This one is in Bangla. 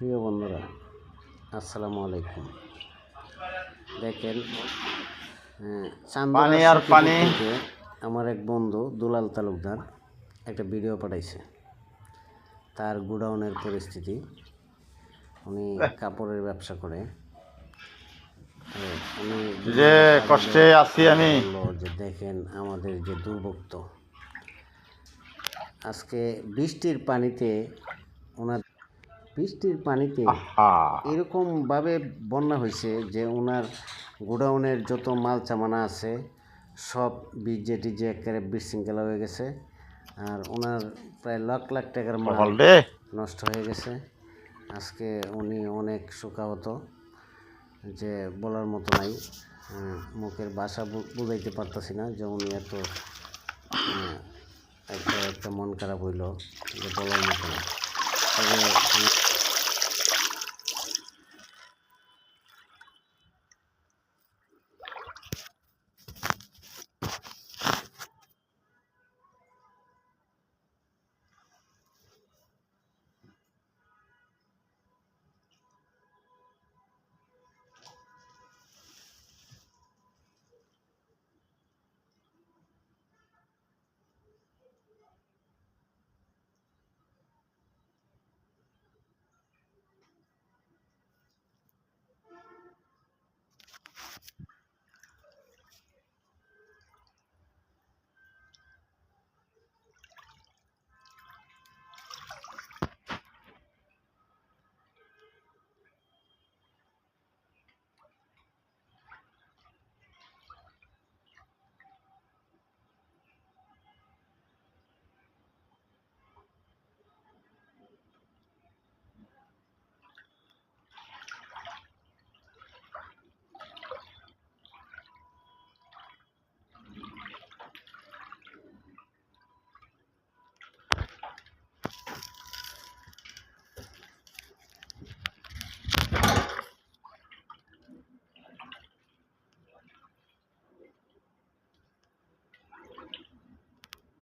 প্রিয় বন্ধুরা, আসসালামু আলাইকুম। দেখেন, পানি আর পানি। থেকে আমার এক বন্ধু দুলাল তালুকদার একটা ভিডিও পাঠাইছে। তার গোডাউনের পরিস্থিতি। উনি কাপড়ের ব্যবসা করে। উনি যে কষ্টে আছি আমি। বললো যে দেখেন আমাদের যে দুর্ভোগ, আজকে বৃষ্টির পানিতে এরকমভাবে বন্যা হয়েছে যে ওনার গোডাউনের যত মাল চামানা আছে সব ভিজে টিজে একেবারে বিশৃঙ্খলা হয়ে গেছে। আর ওনার প্রায় লাখ লাখ টাকার মাল নষ্ট হয়ে গেছে। আজকে উনি অনেক শোকাহত, যে বলার মতো নাই। মুখের ভাষা বুঝাইতে পারতেছি না যে উনি এত একটা মন খারাপ হইল যে বলার মতো না। তবে